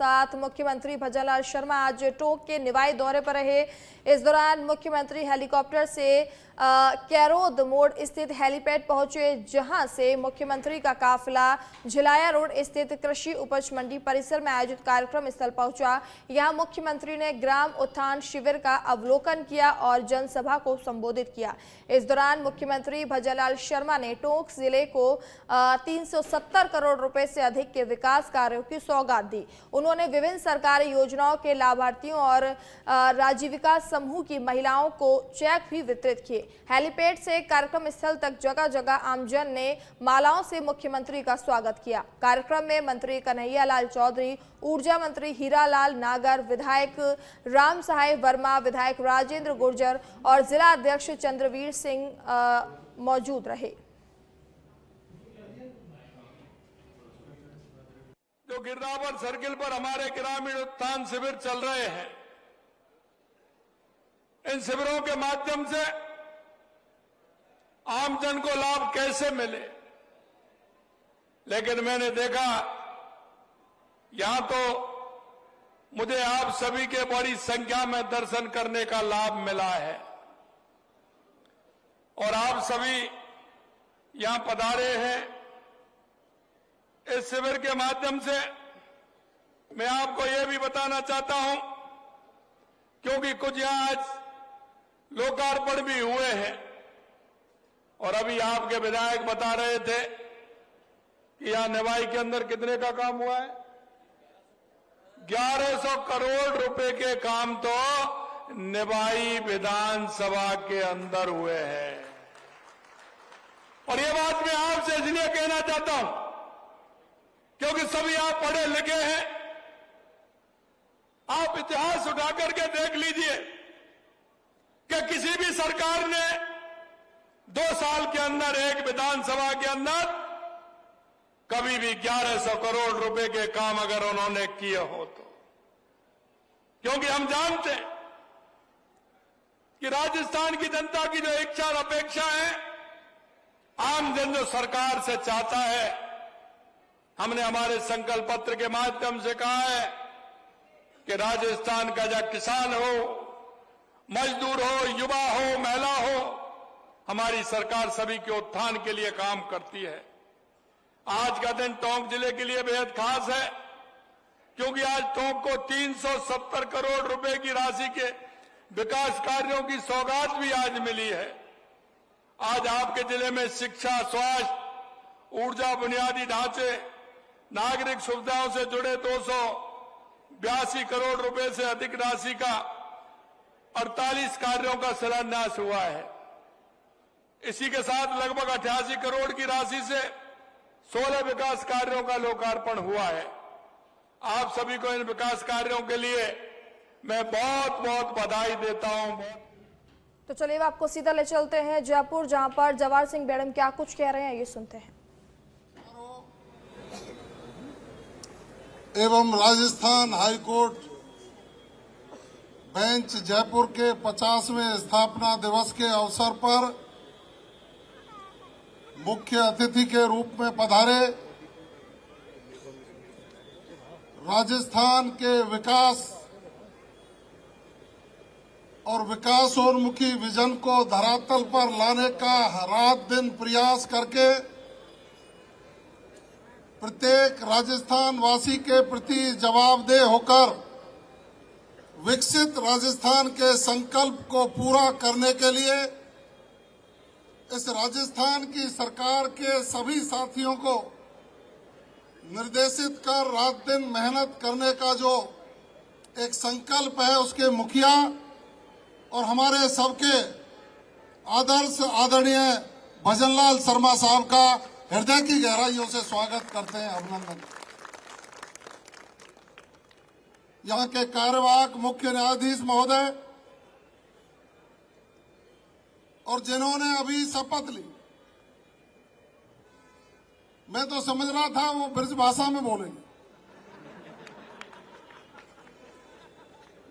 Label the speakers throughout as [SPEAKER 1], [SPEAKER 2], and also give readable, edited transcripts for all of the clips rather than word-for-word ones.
[SPEAKER 1] साथ मुख्यमंत्री भजनलाल शर्मा आज टोंक के निवाई दौरे पर रहे। इस दौरान मुख्यमंत्री हेलीकॉप्टर से कैरोद मोड़ स्थित हेलीपैड पहुंचे, जहां से मुख्यमंत्री का काफिला झिलाया रोड स्थित कृषि उपज मंडी परिसर में आयोजित कार्यक्रम स्थल पहुंचा। यहां मुख्यमंत्री ने ग्राम उत्थान शिविर का अवलोकन किया और जनसभा को संबोधित किया। इस दौरान मुख्यमंत्री भजनलाल शर्मा ने टोंक जिले को 370 करोड़ रुपए से अधिक के विकास कार्यों की सौगात दी। उन्होंने विभिन्न सरकारी योजनाओं के लाभार्थियों और राजीविका समूह की महिलाओं को चेक भी वितरित किए। हेलीपैड से कार्यक्रम स्थल तक जगह जगह आमजन ने मालाओं से मुख्यमंत्री का स्वागत किया। कार्यक्रम में मंत्री कन्हैया लाल चौधरी, ऊर्जा मंत्री हीरालाल नागर, विधायक राम सहाय वर्मा, विधायक राजेंद्र गुर्जर और जिला अध्यक्ष चंद्रवीर सिंह मौजूद रहे।
[SPEAKER 2] जो गिरदावर सर्किल पर हमारे ग्रामीण उत्थान शिविर चल रहे हैं, इन शिविरों के माध्यम से आमजन को लाभ कैसे मिले, लेकिन मैंने देखा यहां तो मुझे आप सभी के बड़ी संख्या में दर्शन करने का लाभ मिला है और आप सभी यहां पधारे हैं। इस शिविर के माध्यम से मैं आपको यह भी बताना चाहता हूं, क्योंकि कुछ यहां आज लोकार्पण भी हुए हैं और अभी आपके विधायक बता रहे थे कि यहां निवाई के अंदर कितने का काम हुआ है। 1100 करोड़ रुपए के काम तो निवाई विधानसभा के अंदर हुए हैं। और ये बात मैं आपसे इसलिए कहना चाहता हूं क्योंकि सभी आप पढ़े लिखे हैं। आप इतिहास उठा करके देख लीजिए कि किसी भी सरकार ने 2 साल के अंदर एक विधानसभा के अंदर कभी भी 1100 करोड़ रुपए के काम अगर उन्होंने किए हो तो, क्योंकि हम जानते हैं कि राजस्थान की जनता की जो इच्छा और अपेक्षा है, आम जन जो सरकार से चाहता है, हमने हमारे संकल्प पत्र के माध्यम से कहा है कि राजस्थान का जो किसान हो, मजदूर हो, युवा हो, महिला हो, हमारी सरकार सभी के उत्थान के लिए काम करती है। आज का दिन टोंक जिले के लिए बेहद खास है, क्योंकि आज टोंक को 370 करोड़ रुपए की राशि के विकास कार्यों की सौगात भी आज मिली है। आज आपके जिले में शिक्षा, स्वास्थ्य, ऊर्जा, बुनियादी ढांचे, नागरिक सुविधाओं से जुड़े 282 करोड़ रुपए से अधिक राशि का 48 कार्यों का शिलान्यास हुआ है। इसी के साथ लगभग 88 करोड़ की राशि से 16 विकास कार्यों का लोकार्पण हुआ है। आप सभी को इन विकास कार्यों के लिए मैं बहुत बहुत बधाई देता हूं।
[SPEAKER 1] तो चलिए आपको सीधा ले चलते हैं जयपुर, जहां पर जवाहर सिंह मैडम क्या कुछ कह रहे हैं, ये सुनते हैं।
[SPEAKER 3] एवं राजस्थान हाईकोर्ट बेंच जयपुर के 50वें स्थापना दिवस के अवसर पर मुख्य अतिथि के रूप में पधारे राजस्थान के विकास और विकासोन्मुखी विजन को धरातल पर लाने का रात दिन प्रयास करके प्रत्येक राजस्थान वासी के प्रति जवाबदेह होकर विकसित राजस्थान के संकल्प को पूरा करने के लिए इस राजस्थान की सरकार के सभी साथियों को निर्देशित कर रात दिन मेहनत करने का जो एक संकल्प है, उसके मुखिया और हमारे सबके आदर्श आदरणीय भजनलाल शर्मा साहब का हृदय की गहराइयों से स्वागत करते हैं, अभिनंदन। यहाँ के कार्यवाहक मुख्य न्यायाधीश महोदय और जिन्होंने अभी शपथ ली, मैं तो समझ रहा था वो ब्रज भाषा में बोलेंगे,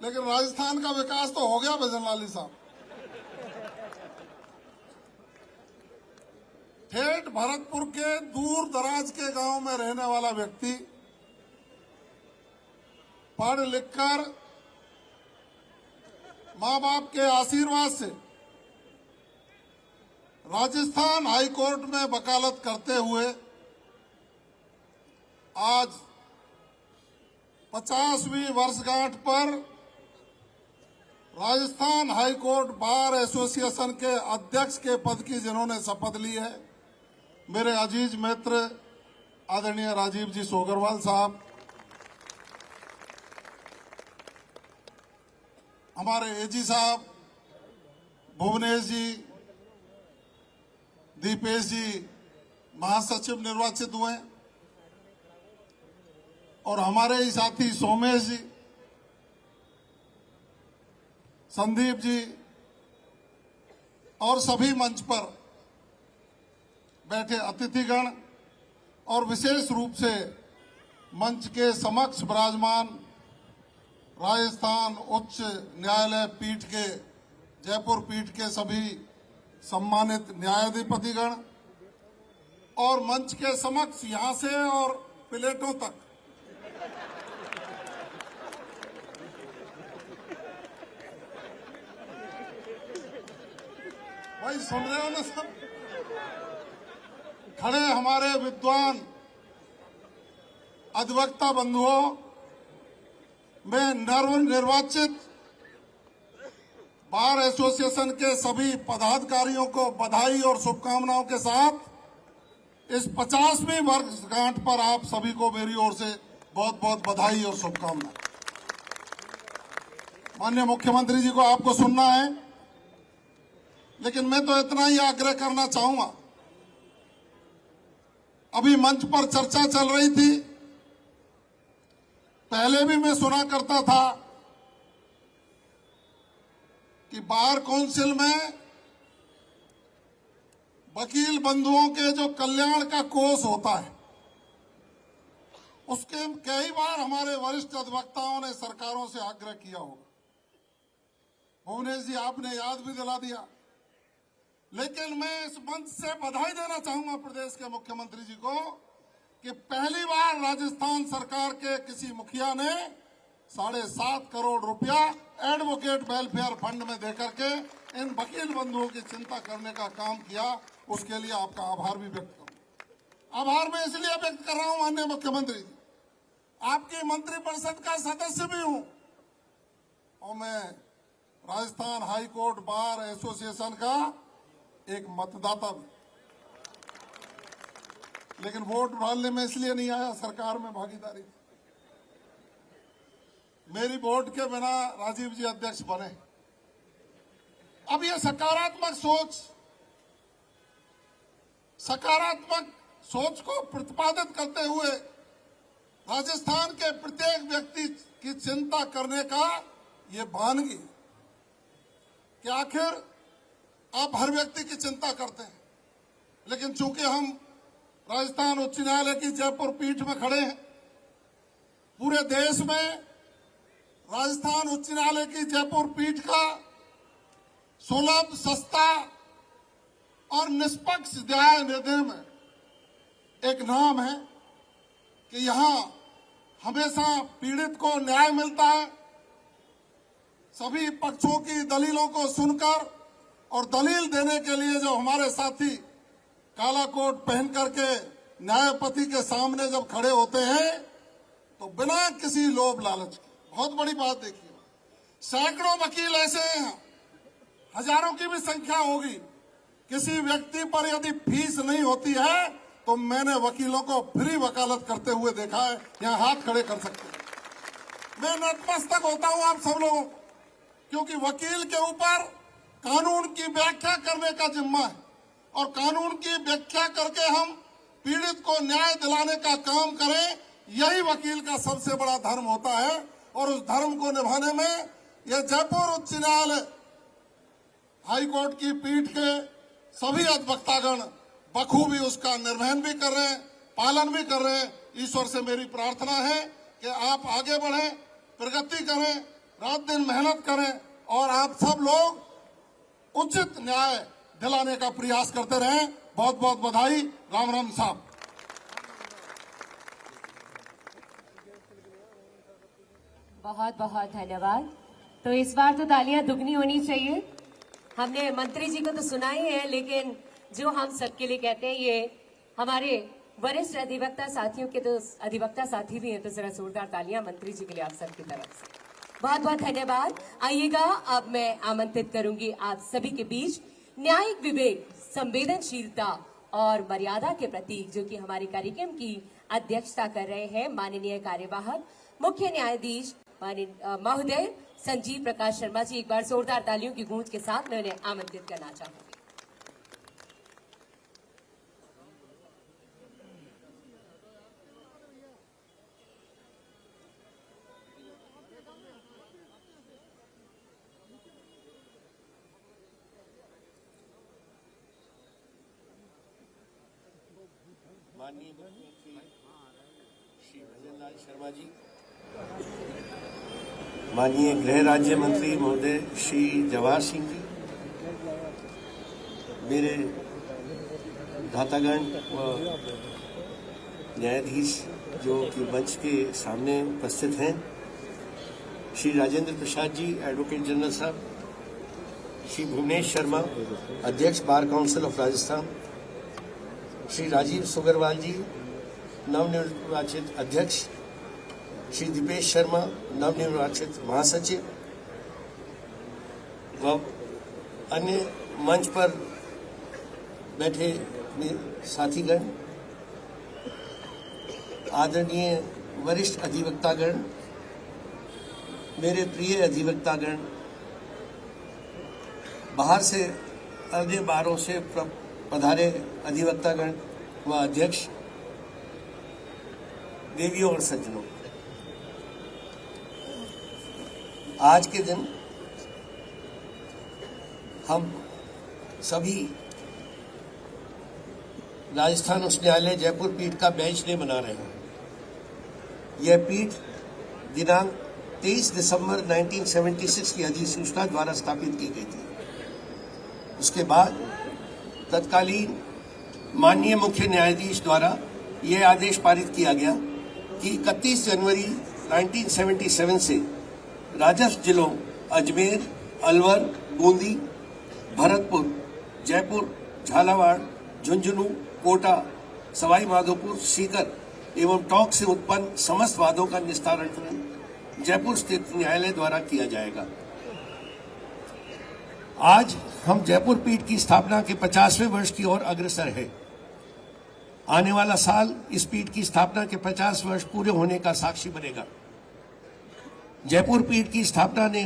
[SPEAKER 3] लेकिन राजस्थान का विकास तो हो गया भजनलाल साहब। ठेठ भरतपुर के दूर दराज के गांव में रहने वाला व्यक्ति पढ़ लिखकर मां बाप के आशीर्वाद से राजस्थान हाई कोर्ट में वकालत करते हुए आज 50वीं वर्षगांठ पर Rajasthan high court bar association के अध्यक्ष के पद की जिन्होंने शपथ ली है, मेरे अजीज मित्र आदरणीय राजीव जी सोगरवाल साहब, हमारे एजी साहब भुवनेश जी, दीपेश जी महासचिव निर्वाचित हुए और हमारे ही साथी सोमेश जी, संदीप जी और सभी मंच पर बैठे अतिथिगण और विशेष रूप से मंच के समक्ष विराजमान राजस्थान उच्च न्यायालय पीठ के जयपुर पीठ के सभी सम्मानित न्यायाधिपतिगण और मंच के समक्ष यहां से और प्लेटों तक भाई सुन रहे हो ना सब, खड़े हमारे विद्वान अधिवक्ता बंधुओं, मैं नवनिर्वाचित बार एसोसिएशन के सभी पदाधिकारियों को बधाई और शुभकामनाओं के साथ इस 50वीं वर्षगांठ पर आप सभी को मेरी ओर से बहुत बहुत बधाई और शुभकामनाएं। माननीय मुख्यमंत्री जी को आपको सुनना है, लेकिन मैं तो इतना ही आग्रह करना चाहूंगा। अभी मंच पर चर्चा चल रही थी, पहले भी मैं सुना करता था कि बार काउंसिल में वकील बंधुओं के जो कल्याण का कोष होता है, उसके कई बार हमारे वरिष्ठ अधिवक्ताओं ने सरकारों से आग्रह किया होगा। भुवनेश जी आपने याद भी दिला दिया, लेकिन मैं इस मंच से बधाई देना चाहूंगा प्रदेश के मुख्यमंत्री जी को कि पहली बार राजस्थान सरकार के किसी मुखिया ने 7.5 करोड़ रुपया एडवोकेट वेलफेयर फंड में देकर के इन वकील बंधुओं की चिंता करने का काम किया। उसके लिए आपका आभार भी व्यक्त करूं। आभार मैं इसलिए व्यक्त कर रहा हूं माननीय मुख्यमंत्री जी, आपकी मंत्रिपरिषद का सदस्य भी हूं और मैं Rajasthan high court bar association का एक मतदाता भी, लेकिन वोट डालने में इसलिए नहीं आया, सरकार में भागीदारी थी। मेरी वोट के बिना राजीव जी अध्यक्ष बने। अब ये सकारात्मक सोच को प्रतिपादित करते हुए राजस्थान के प्रत्येक व्यक्ति की चिंता करने का ये वानगी कि आखिर आप हर व्यक्ति की चिंता करते हैं, लेकिन चूंकि हम राजस्थान उच्च न्यायालय की जयपुर पीठ में खड़े हैं, पूरे देश में राजस्थान उच्च न्यायालय की जयपुर पीठ का सुलभ, सस्ता और निष्पक्ष न्याय निधि में एक नाम है कि यहां हमेशा पीड़ित को न्याय मिलता है। सभी पक्षों की दलीलों को सुनकर और दलील देने के लिए जो हमारे साथी काला कोट पहन करके न्यायपति के सामने जब खड़े होते हैं तो बिना किसी लोभ लालच के, बहुत बड़ी बात देखिए, सैकड़ों वकील ऐसे हैं, हजारों की भी संख्या होगी, किसी व्यक्ति पर यदि फीस नहीं होती है तो मैंने वकीलों को फ्री वकालत करते हुए देखा है। यहां हाथ खड़े कर सकते हैं। मैं नतमस्तक होता हूं आप सब लोगों को, क्योंकि वकील के ऊपर कानून की व्याख्या करने का जिम्मा है और कानून की व्याख्या करके हम पीड़ित को न्याय दिलाने का काम करें, यही वकील का सबसे बड़ा धर्म होता है। और उस धर्म को निभाने में यह जयपुर उच्च न्यायालय हाई कोर्ट की पीठ के सभी अधिवक्तागण बखूबी उसका निर्वहन भी कर रहे हैं, पालन भी कर रहे हैं। ईश्वर से मेरी प्रार्थना है कि आप आगे बढ़ें, प्रगति करें, रात दिन मेहनत करें और आप सब लोग उचित न्याय दिलाने का प्रयास करते रहें। बहुत बहुत बधाई। राम राम साहब।
[SPEAKER 4] बहुत बहुत धन्यवाद। तो इस बार तो तालियां दुगनी होनी चाहिए। हमने मंत्री जी को तो सुना ही है, लेकिन जो हम सबके लिए कहते हैं, ये हमारे वरिष्ठ अधिवक्ता साथियों के तो अधिवक्ता साथी भी हैं, तो जरा जोरदार तालियां मंत्री जी के लिए आप सबकी तरफ से। बहुत बहुत धन्यवाद। आइएगा, अब मैं आमंत्रित करूंगी आप सभी के बीच न्यायिक विवेक, संवेदनशीलता और मर्यादा के प्रतीक, जो कि हमारे कार्यक्रम की अध्यक्षता कर रहे हैं माननीय कार्यवाहक मुख्य न्यायाधीश महोदय संजीव प्रकाश शर्मा जी। एक बार जोरदार तालियों की गूंज के साथ मैं उन्हें आमंत्रित करना चाहूंगी।
[SPEAKER 5] माननीय मुख्यमंत्री श्री भजनलाल शर्मा जी, माननीय गृह राज्य मंत्री महोदय श्री जवाहर सिंह जी, मेरे दातागण व न्यायाधीश जो कि मंच के सामने उपस्थित हैं, श्री राजेंद्र प्रसाद जी एडवोकेट जनरल साहब, श्री भुवनेश शर्मा अध्यक्ष bar council of Rajasthan, Shri Rajeev Sugarwal ji नवनिर्वाचित अध्यक्ष, श्री दीपेश शर्मा नवनिर्वाचित महासचिव व अन्य मंच पर बैठे साथीगण, आदरणीय वरिष्ठ अधिवक्तागण, मेरे प्रिय अधिवक्तागण, बाहर से अन्य बारों से पधारे अधिवक्तागण व अध्यक्ष, देवियों और सज्जनों, आज के दिन हम सभी राजस्थान उच्च न्यायालय जयपुर पीठ का बेंच डे मना रहे हैं। यह पीठ दिनांक 23 दिसंबर 1976 की अधिसूचना द्वारा स्थापित की गई थी। उसके बाद तत्कालीन माननीय मुख्य न्यायाधीश द्वारा यह आदेश पारित किया गया कि 31 जनवरी 1977 से राजस्व जिलों अजमेर, अलवर, बूंदी, भरतपुर, जयपुर, झालावाड़, झुंझुनू, कोटा, सवाई माधोपुर, सीकर एवं टोंक से उत्पन्न समस्त वादों का निस्तारण जयपुर स्थित न्यायालय द्वारा किया जाएगा। आज हम जयपुर पीठ की स्थापना के 50वें वर्ष की ओर अग्रसर है। आने वाला साल इस पीठ की स्थापना के 50 वर्ष पूरे होने का साक्षी बनेगा। जयपुर पीठ की स्थापना ने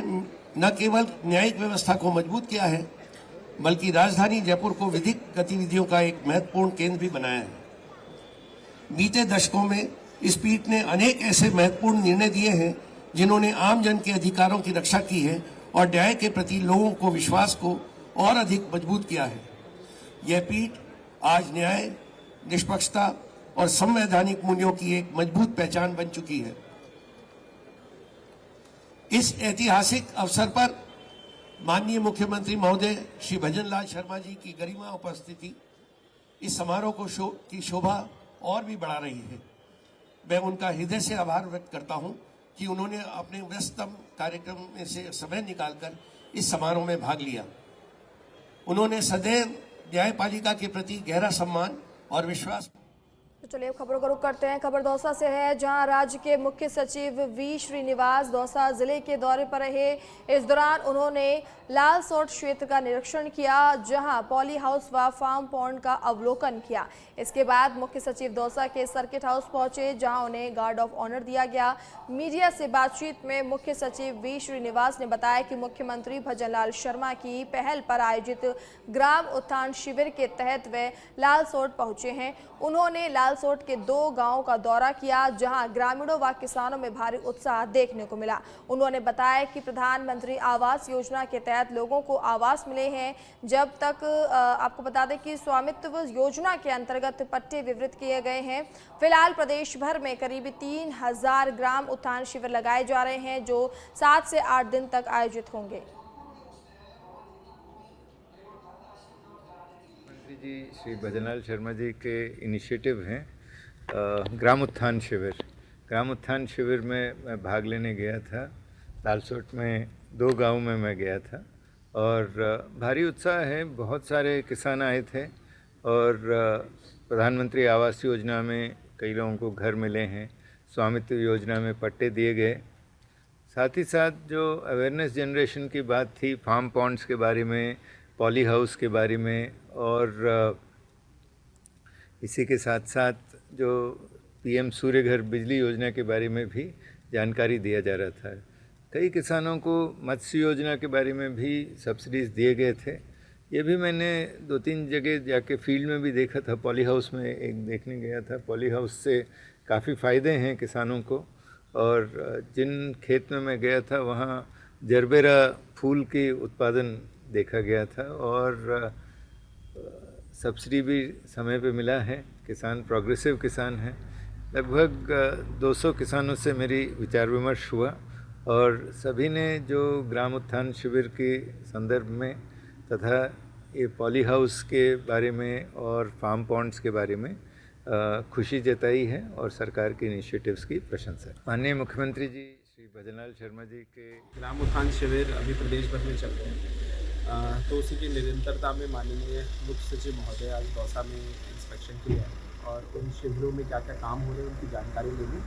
[SPEAKER 5] न केवल न्यायिक व्यवस्था को मजबूत किया है, बल्कि राजधानी जयपुर को विधिक गतिविधियों का एक महत्वपूर्ण केंद्र भी बनाया है। बीते दशकों में इस पीठ ने अनेक ऐसे महत्वपूर्ण निर्णय दिए हैं जिन्होंने आम जन के अधिकारों की रक्षा की है और न्याय के प्रति लोगों को विश्वास को और अधिक मजबूत किया है। यह पीठ आज न्याय, निष्पक्षता और संवैधानिक मूल्यों की एक मजबूत पहचान बन चुकी है। इस ऐतिहासिक अवसर पर माननीय मुख्यमंत्री महोदय श्री भजनलाल शर्मा जी की गरिमा उपस्थिति इस समारोह की शोभा और भी बढ़ा रही है। मैं उनका हृदय से आभार व्यक्त करता हूं कि उन्होंने अपने व्यस्ततम कार्यक्रम में से समय निकालकर इस समारोह में भाग लिया। उन्होंने सदैव न्यायपालिका के प्रति गहरा सम्मान और विश्वास।
[SPEAKER 1] तो चलिए अब खबरों का रुख करते हैं। खबर दौसा से है, जहां राज्य के मुख्य सचिव वी श्रीनिवास दौसा जिले के दौरे पर रहे। इस दौरान उन्होंने लालसोट क्षेत्र का निरीक्षण किया, जहां पॉली हाउस व फार्म पॉन्ड का अवलोकन किया। इसके बाद मुख्य सचिव दौसा के सर्किट हाउस पहुंचे, जहां उन्हें गार्ड ऑफ ऑनर दिया गया। मीडिया से बातचीत में मुख्य सचिव वी श्रीनिवास ने बताया कि मुख्यमंत्री भजनलाल शर्मा की पहल पर आयोजित ग्राम उत्थान शिविर के तहत वे लालसोट पहुंचे हैं। उन्होंने लालसोट के 2 गांवों का दौरा किया, जहां ग्रामीणों व किसानों में भारी उत्साह देखने को मिला। उन्होंने बताया कि प्रधानमंत्री आवास योजना के तहत लोगों को आवास मिले हैं। जब तक आपको बता दें कि स्वामित्व योजना के अंतर्गत पट्टे वितरित किए गए हैं। फिलहाल प्रदेश भर में करीब 3000 ग्राम उत्थान शिविर लगाए जा रहे हैं, जो 7 से 8 दिन तक आयोजित होंगे।
[SPEAKER 6] मंत्री जी श्री भजनलाल शर्मा जी के इनिशिएटिव हैं ग्राम उत्थान शिविर, ग्राम उत्थान शिविर में मैं भाग लेने गया था। लालसोट में 2 गांव में मैं गया था और भारी उत्साह है। बहुत सारे किसान आए थे और प्रधानमंत्री आवास योजना में कई लोगों को घर मिले हैं, स्वामित्व योजना में पट्टे दिए गए। साथ ही साथ जो अवेयरनेस जनरेशन की बात थी, फार्म पॉन्ड्स के बारे में, पॉली हाउस के बारे में, और इसी के साथ साथ जो पीएम सूर्य घर बिजली योजना के बारे में भी जानकारी दिया जा रहा था। कई किसानों को मत्स्य योजना के बारे में भी सब्सिडीज़ दिए गए थे। ये भी मैंने 2-3 जगह जाके फील्ड में भी देखा था। पॉली हाउस में एक देखने गया था। पॉली हाउस से काफ़ी फ़ायदे हैं किसानों को। और जिन खेत में मैं गया था वहाँ जरबेरा फूल की उत्पादन देखा गया था और सब्सिडी भी समय पे मिला है। किसान प्रोग्रेसिव किसान हैं। लगभग 200 किसानों से मेरी विचार विमर्श हुआ और सभी ने जो ग्राम उत्थान शिविर के संदर्भ में तथा ये पॉली हाउस के बारे में और फार्म पॉन्ड्स के बारे में खुशी जताई है और सरकार के इनिशिएटिव्स की प्रशंसा है। माननीय मुख्यमंत्री जी श्री भजनलाल शर्मा जी के
[SPEAKER 7] ग्राम उत्थान शिविर अभी प्रदेश भर में चल रहे हैं, तो उसी की निरंतरता में माननीय मुख्य सचिव महोदय आज दौसा में इंस्पेक्शन किया है और उन शिविरों में क्या क्या काम हो रहे हैं उनकी जानकारी लेनी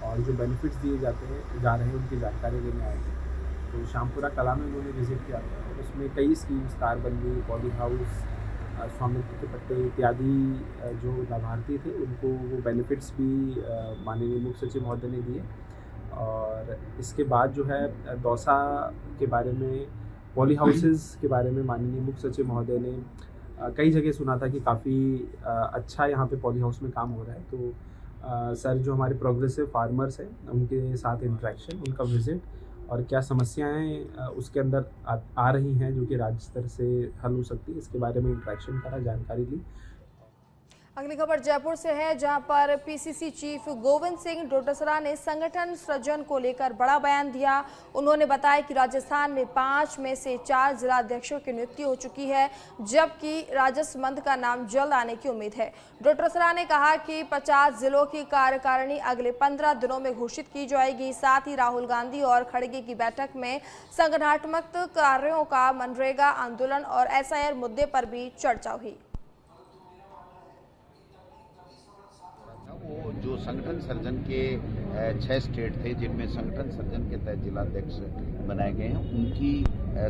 [SPEAKER 7] और जो बेनिफिट्स दिए जा रहे हैं उनकी जानकारी लेने आए थे। तो शामपुरा कला में उन्होंने विजिट किया था और उसमें कई स्कीम्स, तारबंदी, पॉली हाउस, स्वामित्व के पट्टे इत्यादि जो लाभार्थी थे उनको वो बेनिफिट्स भी माननीय मुख्य सचिव महोदय ने दिए। और इसके बाद जो है दौसा के बारे में, पॉली हाउसेस के बारे में माननीय मुख्य सचिव महोदय ने कई जगह सुना था कि काफ़ी अच्छा यहाँ पे पॉली हाउस में काम हो रहा है। तो सर जो हमारे प्रोग्रेसिव फार्मर्स हैं उनके साथ इंटरेक्शन, उनका विजिट और क्या समस्याएं उसके अंदर आ रही हैं जो कि राज्य स्तर से हल हो सकती है, इसके बारे में इंटरेक्शन करा, जानकारी ली।
[SPEAKER 1] अगली खबर जयपुर से है, जहां पर पीसीसी चीफ गोविंद सिंह डोटासरा ने संगठन सृजन को लेकर बड़ा बयान दिया। उन्होंने बताया कि राजस्थान में 5 में से 4 जिलाध्यक्षों की नियुक्ति हो चुकी है, जबकि राजस्व मंत्री का नाम जल्द आने की उम्मीद है। डोटासरा ने कहा कि 50 जिलों की कार्यकारिणी अगले 15 दिनों में घोषित की जाएगी। साथ ही राहुल गांधी और खड़गे की बैठक में संगठनात्मक कार्यों का, मनरेगा आंदोलन और एसआईआर मुद्दे पर भी चर्चा हुई।
[SPEAKER 8] वो जो संगठन सर्जन के 6 स्टेट थे जिनमें संगठन सर्जन के तहत जिलाध्यक्ष बनाए गए हैं, उनकी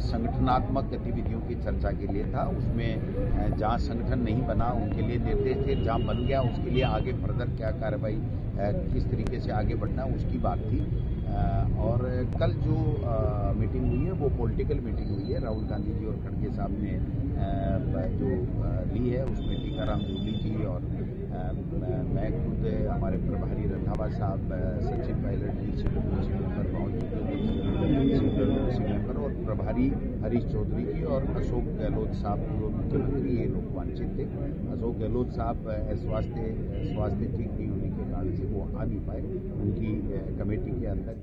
[SPEAKER 8] संगठनात्मक गतिविधियों की चर्चा के लिए था। उसमें जहां संगठन नहीं बना उनके लिए निर्देश थे, जहां बन गया उसके लिए आगे फर्दर क्या कार्रवाई, किस तरीके से आगे बढ़ना उसकी बात थी। और कल जो मीटिंग हुई है वो पॉलिटिकल मीटिंग हुई है। राहुल गांधी जी और खड़गे साहब ने जो ली है उसमें टीकाराम जूली जी और मैं खुद, हमारे प्रभारी रंधावा साहब, सचिन पायलट जी, सिटी मेंबर पहुंच चुके मेंबर और प्रभारी हरीश चौधरी जी और अशोक गहलोत साहब, पूर्व मुख्यमंत्री, ये लोग वांछित थे। अशोक गहलोत साहब स्वास्थ्य ठीक नहीं होने के कारण से वो आ नहीं पाए, उनकी कमेटी के अंदर।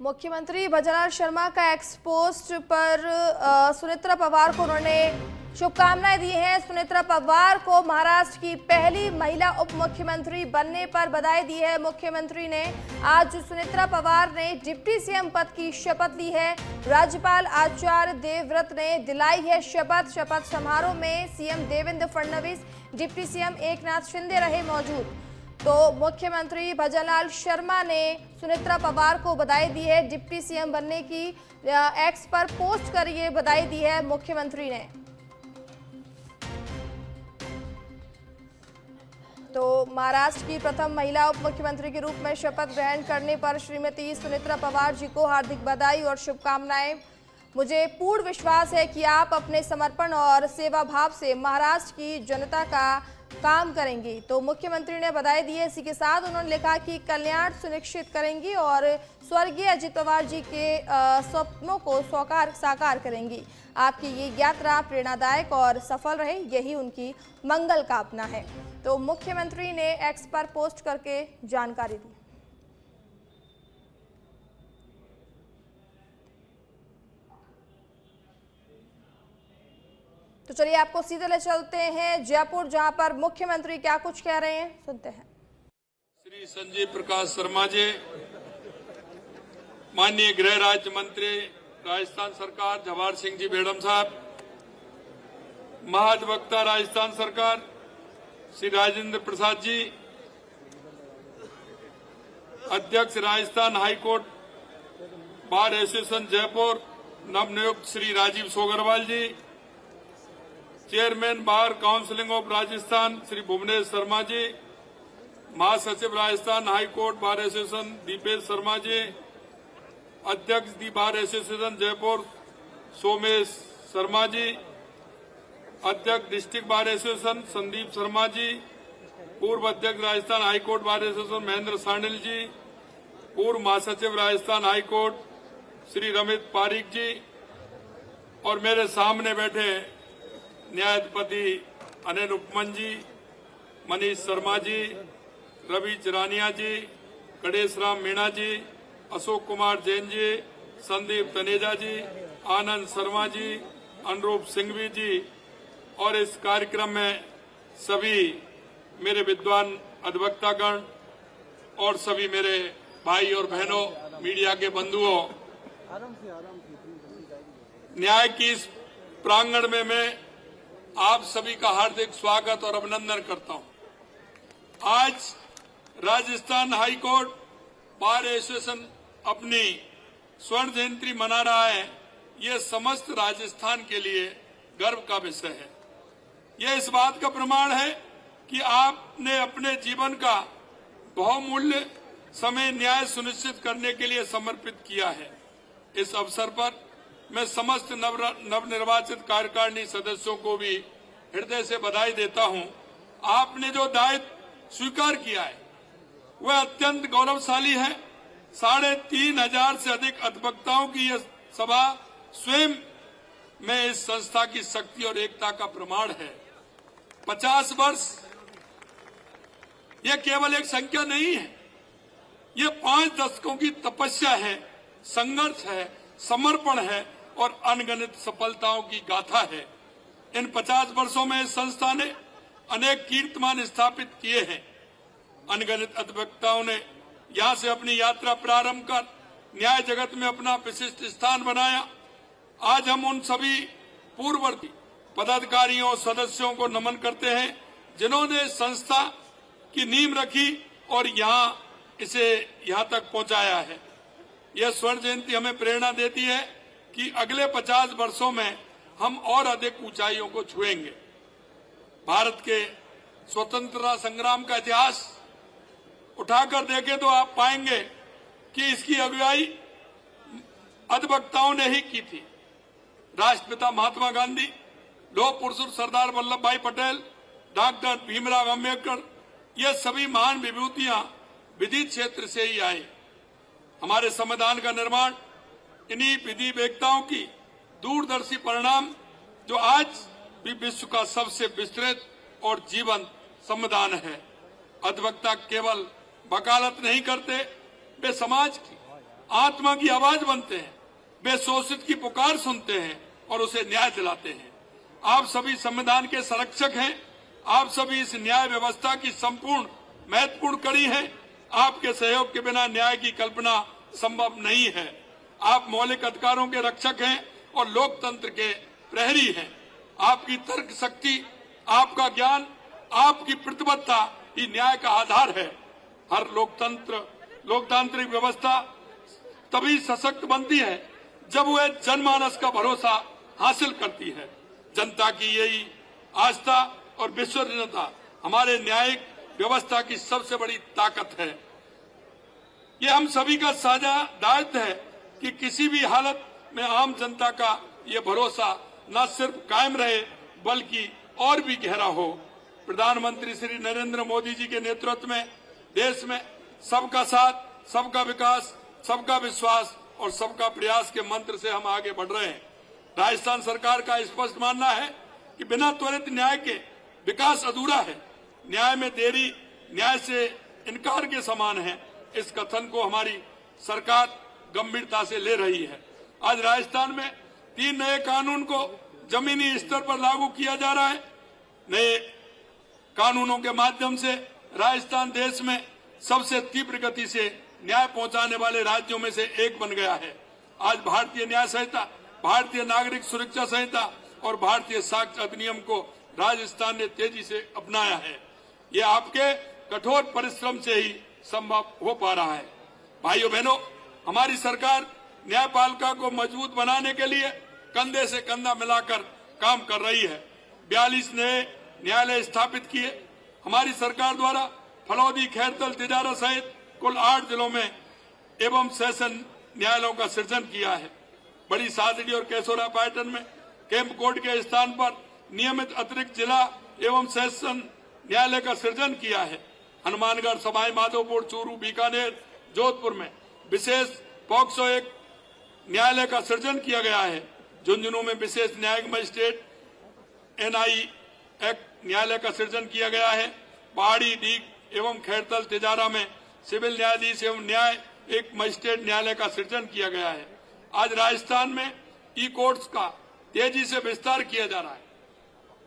[SPEAKER 1] मुख्यमंत्री भजनलाल शर्मा का एक्सपोस्ट पर सुनेत्रा पवार को उन्होंने शुभकामनाएं दी हैं। सुनेत्रा पवार को महाराष्ट्र की पहली महिला उप मुख्यमंत्री बनने पर बधाई दी है। मुख्यमंत्री ने आज सुनेत्रा पवार ने डिप्टी सीएम पद की शपथ ली है। राज्यपाल आचार्य देवव्रत ने दिलाई है शपथ। शपथ समारोह में CM Devendra Fadnavis, deputy CM Eknath Shinde रहे मौजूद। तो मुख्यमंत्री भजनलाल शर्मा ने सुनेत्रा पवार को बधाई दी है। डिप्टी सीएम बनने की एक्स पर पोस्ट कर ये बधाई दी है मुख्यमंत्री ने। तो महाराष्ट्र की प्रथम महिला उप मुख्यमंत्री के रूप में शपथ ग्रहण करने पर श्रीमती सुनेत्रा पवार जी को हार्दिक बधाई और शुभकामनाएं। मुझे पूर्ण विश्वास है कि आप अपने समर्पण और सेवा भाव से महाराष्ट्र की जनता का काम करेंगी। तो मुख्यमंत्री ने बधाई दी है। इसी के साथ उन्होंने लिखा कि कल्याण सुनिश्चित करेंगी और स्वर्गीय अजित पवार जी के सपनों को साकार करेंगी। आपकी ये यात्रा प्रेरणादायक और सफल रहे, यही उनकी मंगल कामना है। तो मुख्यमंत्री ने एक्स पर पोस्ट करके जानकारी दी। तो चलिए आपको सीधे ले चलते हैं जयपुर, जहां पर मुख्यमंत्री क्या कुछ कह रहे हैं, सुनते हैं।
[SPEAKER 2] श्री श्री संजीव प्रकाश शर्मा जी, माननीय गृह राज्य मंत्री राजस्थान सरकार जवाहर सिंह जी बेड़म साहब, महाधिवक्ता राजस्थान सरकार श्री राजेंद्र प्रसाद जी, अध्यक्ष Rajasthan high court bar association Jaipur नवनियुक्त Shri Rajeev Sogarwal ji, chairman bar counselling of Rajasthan Shri Bhuvnesh Sharma ji, महासचिव Rajasthan high court bar association Deepesh Sharma ji, अध्यक्ष the bar association Jaipur Somesh Sharma ji, अध्यक्ष district bar association Sandeep Sharma ji, पूर्व अध्यक्ष Rajasthan high court bar association Mahendra Sanil ji, पूर्व महासचिव राजस्थान हाईकोर्ट श्री रमित पारीक जी, और मेरे सामने बैठे न्यायाधिपति अनिल उपमन जी, मनीष शर्मा जी, रवि चिरानिया जी, गणेश राम मीणा जी, अशोक कुमार जैन जी, संदीप तनेजा जी, आनंद शर्मा जी, अनुरूप सिंघवी जी, और इस कार्यक्रम में सभी मेरे विद्वान अधिवक्तागण और सभी मेरे भाई और बहनों, मीडिया के बंधुओं, न्याय की इस प्रांगण में मैं आप सभी का हार्दिक स्वागत और अभिनंदन करता हूं। आज राजस्थान हाईकोर्ट बार एसोसिएशन अपनी स्वर्ण जयंती मना रहा है। ये समस्त राजस्थान के लिए गर्व का विषय है। यह इस बात का प्रमाण है कि आपने अपने जीवन का बहुमूल्य समय न्याय सुनिश्चित करने के लिए समर्पित किया है। इस अवसर पर मैं समस्त नवनिर्वाचित कार्यकारिणी सदस्यों को भी हृदय से बधाई देता हूं। आपने जो दायित्व स्वीकार किया है वह अत्यंत गौरवशाली है। 3500 से अधिक अधिवक्ताओं की यह सभा स्वयं में इस संस्था की शक्ति और एकता का प्रमाण है। 50 वर्ष यह केवल एक संख्या नहीं है, ये 5 दशकों की तपस्या है, संघर्ष है, समर्पण है और अनगिनत सफलताओं की गाथा है। इन 50 वर्षों में इस संस्था ने अनेक कीर्तिमान स्थापित किए हैं। अनगिनत अधिवक्ताओं ने यहां से अपनी यात्रा प्रारंभ कर न्याय जगत में अपना विशिष्ट स्थान बनाया। आज हम उन सभी पूर्ववर्ती पदाधिकारियों और सदस्यों को नमन करते हैं जिन्होंने संस्था की नींव रखी और इसे यहां तक पहुंचाया है। यह स्वर्ण जयंती हमें प्रेरणा देती है कि अगले 50 वर्षों में हम और अधिक ऊंचाइयों को छुएंगे। भारत के स्वतंत्रता संग्राम का इतिहास उठाकर देखें तो आप पाएंगे कि इसकी अगुवाई अधिवक्ताओं ने ही की थी। राष्ट्रपिता महात्मा गांधी, लौह पुरुष सरदार वल्लभ भाई पटेल, डॉक्टर भीमराव अम्बेडकर, ये सभी महान विभूतियां विधि क्षेत्र से ही आए। हमारे संविधान का निर्माण इन्हीं विधि वेत्ताओं की दूरदर्शी परिणाम जो आज भी विश्व का सबसे विस्तृत और जीवंत संविधान है। अधिवक्ता केवल वकालत नहीं करते, वे समाज की आत्मा की आवाज बनते हैं। वे शोषित की पुकार सुनते हैं और उसे न्याय दिलाते हैं। आप सभी संविधान के संरक्षक हैं। आप सभी इस न्याय व्यवस्था की संपूर्ण महत्वपूर्ण कड़ी हैं। आपके सहयोग के बिना न्याय की कल्पना संभव नहीं है। आप मौलिक अधिकारों के रक्षक हैं और लोकतंत्र के प्रहरी हैं। आपकी तर्क शक्ति, आपका ज्ञान, आपकी प्रतिबद्धता ही न्याय का आधार है। हर लोकतांत्रिक व्यवस्था तभी सशक्त बनती है जब वह जनमानस का भरोसा हासिल करती है। जनता की यही आस्था और विश्वसनीयता हमारे न्यायिक व्यवस्था की सबसे बड़ी ताकत है। ये हम सभी का साझा दायित्व है कि किसी भी हालत में आम जनता का ये भरोसा न सिर्फ कायम रहे बल्कि और भी गहरा हो। प्रधानमंत्री श्री नरेंद्र मोदी जी के नेतृत्व में देश में सबका साथ, सबका विकास, सबका विश्वास और सबका प्रयास के मंत्र से हम आगे बढ़ रहे हैं। राजस्थान सरकार का स्पष्ट मानना है कि बिना त्वरित न्याय के विकास अधूरा है। न्याय में देरी न्याय से इनकार के समान है। इस कथन को हमारी सरकार गंभीरता से ले रही है। आज राजस्थान में 3 नए कानून को जमीनी स्तर पर लागू किया जा रहा है। नए कानूनों के माध्यम से राजस्थान देश में सबसे तीव्र गति से न्याय पहुंचाने वाले राज्यों में से एक बन गया है। आज भारतीय न्याय संहिता, भारतीय नागरिक सुरक्षा संहिता और भारतीय साक्ष्य अधिनियम को राजस्थान ने तेजी से अपनाया है। ये आपके कठोर परिश्रम से ही संभव हो पा रहा है। भाइयों बहनों, हमारी सरकार न्यायपालिका को मजबूत बनाने के लिए कंधे से कंधा मिलाकर काम कर रही है। 42 नए न्यायालय स्थापित किए। हमारी सरकार द्वारा फलौदी, खैरतल, तिजारा सहित कुल 8 जिलों में एवं सेशन न्यायालयों का सृजन किया है। बड़ी सादड़ी और केसोरा पैटर्न में कैंप कोर्ट के स्थान पर नियमित अतिरिक्त जिला एवं सेशन न्यायालय का सृजन किया है। हनुमानगढ़, सवाई माधोपुर, चूरू, बीकानेर, जोधपुर में विशेष पॉक्सो एक न्यायालय का सृजन किया गया है। झुंझुनू में विशेष न्यायिक मजिस्ट्रेट NI एक्ट न्यायालय का सृजन किया गया है। पहाड़ी, डीग एवं खैरतल, तिजारा में सिविल न्यायाधीश एवं न्याय एक मजिस्ट्रेट न्यायालय का सृजन किया गया है। आज राजस्थान में ई कोर्ट्स का तेजी से विस्तार किया जा रहा है।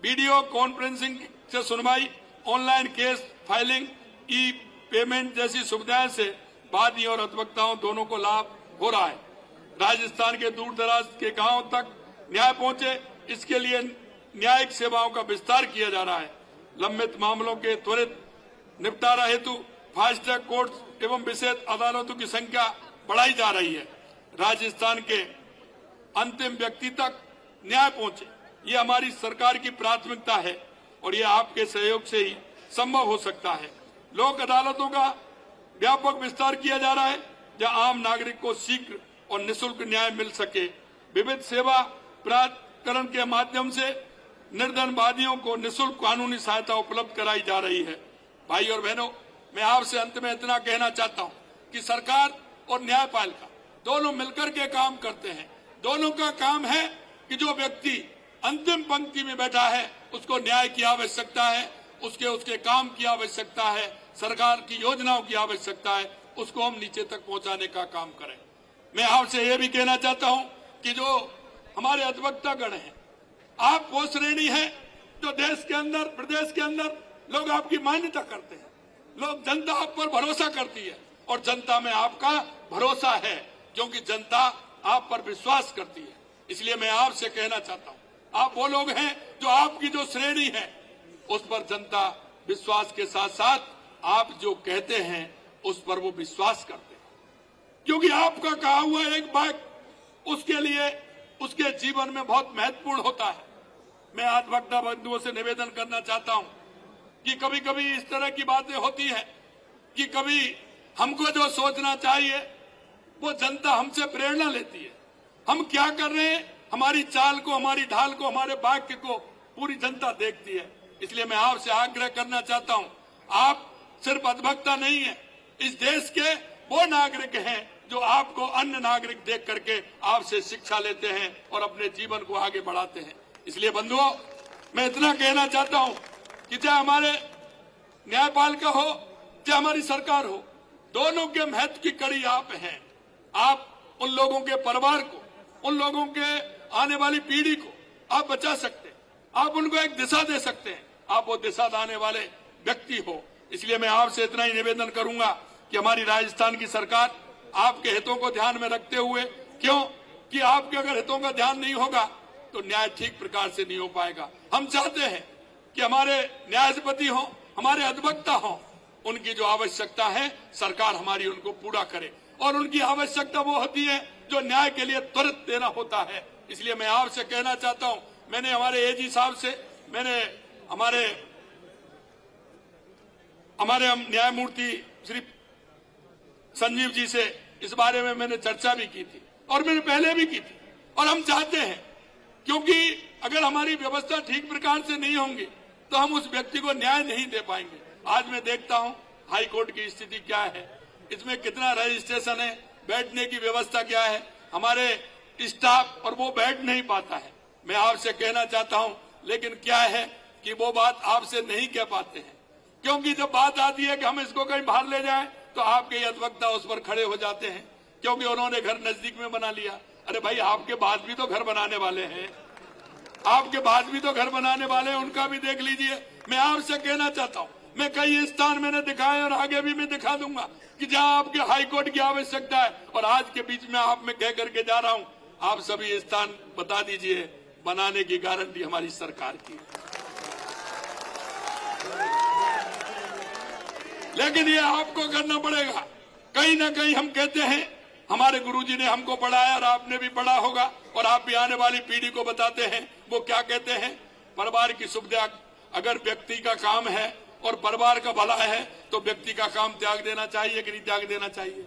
[SPEAKER 2] वीडियो कॉन्फ्रेंसिंग से सुनवाई, ऑनलाइन केस फाइलिंग, ई पेमेंट जैसी सुविधाएं से वादियों और अधिवक्ताओं दोनों को लाभ हो रहा है। राजस्थान के दूर दराज के गांवों तक न्याय पहुंचे, इसके लिए न्यायिक सेवाओं का विस्तार किया जा रहा है। लंबित मामलों के त्वरित निपटारा हेतु फास्ट ट्रैक कोर्ट एवं विशेष अदालतों की संख्या बढ़ाई जा रही है। राजस्थान के अंतिम व्यक्ति तक न्याय पहुंचे, ये हमारी सरकार की प्राथमिकता है और ये आपके सहयोग से ही संभव हो सकता है। लोक अदालतों का व्यापक विस्तार किया जा रहा है, जहां आम नागरिक को शीघ्र और निःशुल्क न्याय मिल सके। विविध सेवा प्राधिकरण के माध्यम से निर्धन वादियों को निःशुल्क कानूनी सहायता उपलब्ध कराई जा रही है। भाई और बहनों, मैं आपसे अंत में इतना कहना चाहता हूं कि सरकार और न्यायपालिका दोनों मिलकर के काम करते हैं। दोनों का काम है कि जो व्यक्ति अंतिम पंक्ति में बैठा है उसको न्याय की आवश्यकता है, उसके काम की आवश्यकता है, सरकार की योजनाओं की आवश्यकता है, उसको हम नीचे तक पहुंचाने का काम करें। मैं आपसे ये भी कहना चाहता हूं कि जो हमारे अधिवक्ता गण हैं, आप वो श्रेणी है जो देश के अंदर, प्रदेश के अंदर लोग आपकी मान्यता करते हैं। लोग, जनता आप पर भरोसा करती है और जनता में आपका भरोसा है, क्योंकि जनता आप पर विश्वास करती है। इसलिए मैं आपसे कहना चाहता हूं, आप वो लोग हैं जो आपकी जो श्रेणी है उस पर जनता विश्वास के साथ साथ आप जो कहते हैं उस पर वो विश्वास करते हैं, क्योंकि आपका कहा हुआ एक बात उसके लिए उसके जीवन में बहुत महत्वपूर्ण होता है। मैं अधिवक्ता बंधुओं से निवेदन करना चाहता हूं कि कभी कभी इस तरह की बातें होती है कि कभी हमको जो सोचना चाहिए वो जनता हमसे प्रेरणा लेती है। हम क्या कर रहे हैं, हमारी चाल को, हमारी ढाल को, हमारे वाक्य को पूरी जनता देखती है। इसलिए मैं आपसे आग्रह करना चाहता हूं, आप सिर्फ अधिवक्ता नहीं है, इस देश के वो नागरिक हैं जो आपको अन्य नागरिक देख करके आपसे शिक्षा लेते हैं और अपने जीवन को आगे बढ़ाते हैं। इसलिए बंधुओं, मैं इतना कहना चाहता हूं कि चाहे हमारे न्यायपालिका हो, चाहे हमारी सरकार हो, दोनों के महत्व की कड़ी आप हैं। आप उन लोगों के परिवार को, उन लोगों के आने वाली पीढ़ी को आप बचा सकते हैं, आप उनको एक दिशा दे सकते हैं, आप वो दिशा लाने वाले व्यक्ति हो। इसलिए मैं आपसे इतना ही निवेदन करूंगा कि हमारी राजस्थान की सरकार आपके हितों को ध्यान में रखते हुए, क्यों कि आपके अगर हितों का ध्यान नहीं होगा तो न्याय ठीक प्रकार से नहीं हो पाएगा। हम चाहते हैं कि हमारे न्यायाधिपति हों, हमारे अधिवक्ता हों, उनकी जो आवश्यकता है सरकार हमारी उनको पूरा करे, और उनकी आवश्यकता वो होती है जो न्याय के लिए त्वरित देना होता है। इसलिए मैं आपसे कहना चाहता हूं, मैंने हमारे AG साहब से, मैंने हमारे न्यायमूर्ति श्री संजीव जी से इस बारे में मैंने चर्चा भी की थी और मैंने पहले भी की थी। और हम चाहते हैं, क्योंकि अगर हमारी व्यवस्था ठीक प्रकार से नहीं होंगी तो हम उस व्यक्ति को न्याय नहीं दे पाएंगे। आज मैं देखता हूं हाई कोर्ट की स्थिति क्या है, इसमें कितना रजिस्ट्रेशन है, बैठने की व्यवस्था क्या है, हमारे स्टाफ और वो बैठ नहीं पाता है। मैं आपसे कहना चाहता हूं, लेकिन क्या है कि वो बात आपसे नहीं कह पाते हैं, क्योंकि जब बात आती है कि हम इसको कहीं बाहर ले जाएं तो आपके अधिवक्ता उस पर खड़े हो जाते हैं, क्योंकि उन्होंने घर नजदीक में बना लिया। अरे भाई, आपके बाद भी तो घर बनाने वाले हैं, आपके बाद भी तो घर बनाने वाले हैं, उनका भी देख लीजिए। मैं आपसे कहना चाहता हूं, मैं कई स्थान मैंने दिखाए और आगे भी मैं दिखा दूंगा कि जहां आपके हाईकोर्ट की आवश्यकता है। और आज के बीच में आप में कह करके जा रहा हूं, आप सभी स्थान बता दीजिए, बनाने की गारंटी हमारी सरकार की है। लेकिन ये आपको करना पड़ेगा। कहीं ना कहीं हम कहते हैं, हमारे गुरुजी ने हमको पढ़ाया और आपने भी पढ़ा होगा, और आप भी आने वाली पीढ़ी को बताते हैं। वो क्या कहते हैं, परिवार की सुविधा अगर व्यक्ति का काम है और परिवार का भला है तो व्यक्ति का काम त्याग देना चाहिए कि नहीं त्याग देना चाहिए।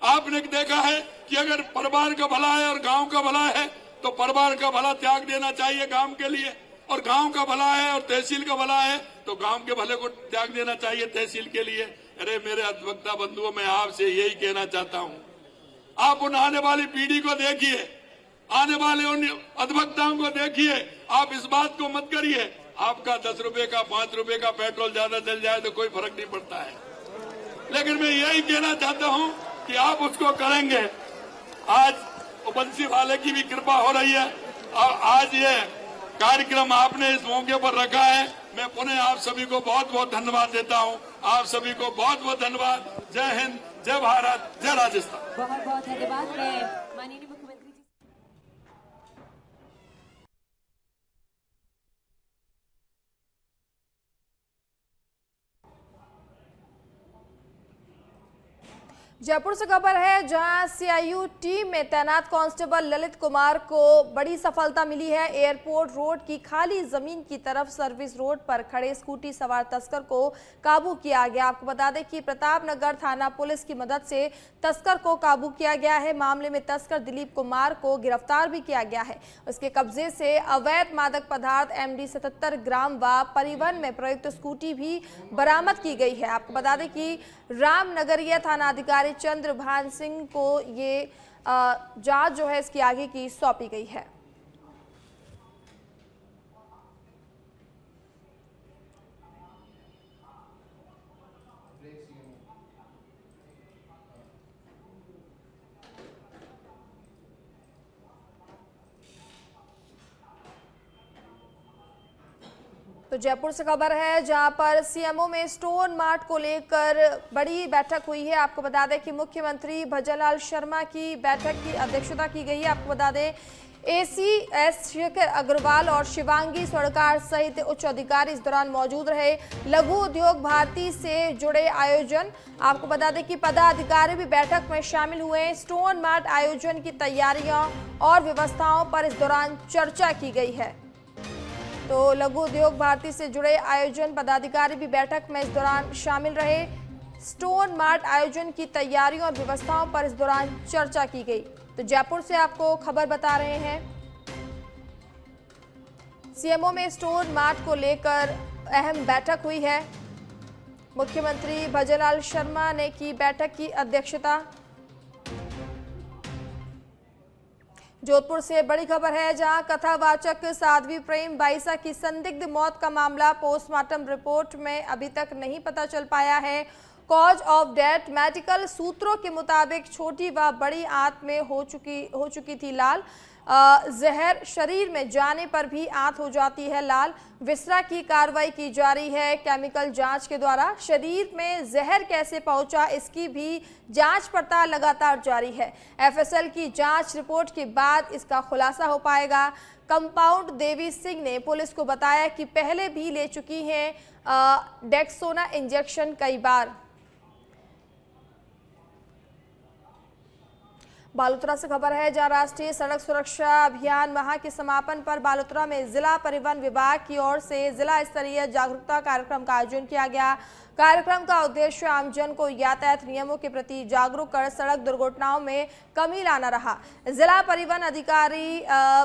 [SPEAKER 2] आपने देखा है कि अगर परिवार का भला है और गांव का भला है तो परिवार का भला त्याग देना चाहिए गांव के लिए, और गांव का भला है और तहसील का भला है तो गांव के भले को त्याग देना चाहिए तहसील के लिए। अरे मेरे अधिवक्ता बंधुओं, मैं आपसे यही कहना चाहता हूं, आप उन आने वाली पीढ़ी को देखिए, आने वाले उन अधिवक्ताओं को देखिए। आप इस बात को मत करिए आपका 10 रुपए का 5 रुपए का पेट्रोल ज्यादा चल जाए तो कोई फर्क नहीं पड़ता है, लेकिन मैं यही कहना चाहता हूं कि आप उसको करेंगे। आज बंसी वाले की भी कृपा हो रही है और आज ये कार्यक्रम आपने इस मौके पर रखा है। मैं पुनः आप सभी को बहुत बहुत धन्यवाद देता हूं। आप सभी को बहुत बहुत धन्यवाद। जय हिंद, जय भारत, जय राजस्थान।
[SPEAKER 4] बहुत बहुत धन्यवाद। मैं माननीय मुख्यमंत्री जी
[SPEAKER 1] जयपुर से खबर है, जहां सीआईयू टीम में तैनात कांस्टेबल ललित कुमार को बड़ी सफलता मिली है। एयरपोर्ट रोड की खाली जमीन की तरफ सर्विस रोड पर खड़े स्कूटी सवार तस्कर को काबू किया गया। आपको बता दें कि प्रतापनगर थाना पुलिस की मदद से तस्कर को काबू किया गया है। मामले में तस्कर दिलीप कुमार को गिरफ्तार भी किया गया है। उसके कब्जे से अवैध मादक पदार्थ MD 77 ग्राम व परिवहन में प्रयुक्त स्कूटी भी बरामद की गई है। आपको बता दें कि रामनगरीय थाना अधिकारी चंद्रभान सिंह को ये जांच जो है इसकी आगे की सौंपी गई है। तो जयपुर से खबर है, जहां पर सीएमओ में स्टोन मार्ट को लेकर बड़ी बैठक हुई है। आपको बता दें कि मुख्यमंत्री भजनलाल शर्मा की बैठक की अध्यक्षता की गई है। आपको बता दें ACS शेखर अग्रवाल और शिवांगी स्वर्णकार सहित उच्च अधिकारी इस दौरान मौजूद रहे। लघु उद्योग भारती से जुड़े आयोजन, आपको बता दें कि पदाधिकारी भी बैठक में शामिल हुए। स्टोन मार्ट आयोजन की तैयारियों और व्यवस्थाओं पर इस दौरान चर्चा की गई है। तो लघु उद्योग भारती से जुड़े आयोजन पदाधिकारी भी बैठक में इस दौरान शामिल रहे। स्टोन मार्ट आयोजन की तैयारियों और व्यवस्थाओं पर इस दौरान चर्चा की गई। तो जयपुर से आपको खबर बता रहे हैं, सीएमओ में स्टोन मार्ट को लेकर अहम बैठक हुई है। मुख्यमंत्री भजनलाल शर्मा ने की बैठक की अध्यक्षता। जोधपुर से बड़ी खबर है, जहां कथावाचक साध्वी प्रेम बाईसा की संदिग्ध मौत का मामला पोस्टमार्टम रिपोर्ट में अभी तक नहीं पता चल पाया है। कॉज ऑफ डेथ मेडिकल सूत्रों के मुताबिक छोटी व बड़ी आंत में हो चुकी थी लाल। जहर शरीर में जाने पर भी आंत हो जाती है लाल। विसरा की कार्रवाई की जा रही है केमिकल जांच के द्वारा। शरीर में जहर कैसे पहुंचा इसकी भी जांच पड़ताल लगातार जारी है। FSL की जांच रिपोर्ट के बाद इसका खुलासा हो पाएगा। कंपाउंड देवी सिंह ने पुलिस को बताया कि पहले भी ले चुकी हैं डेक्सोना इंजेक्शन कई बार। बालोतरा से खबर है, जहां राष्ट्रीय सड़क सुरक्षा अभियान माह के समापन पर बालोतरा में जिला परिवहन विभाग की ओर से जिला स्तरीय जागरूकता कार्यक्रम का आयोजन किया गया। कार्यक्रम का उद्देश्य आमजन को यातायात नियमों के प्रति जागरूक कर सड़क दुर्घटनाओं में कमी लाना रहा। जिला परिवहन अधिकारी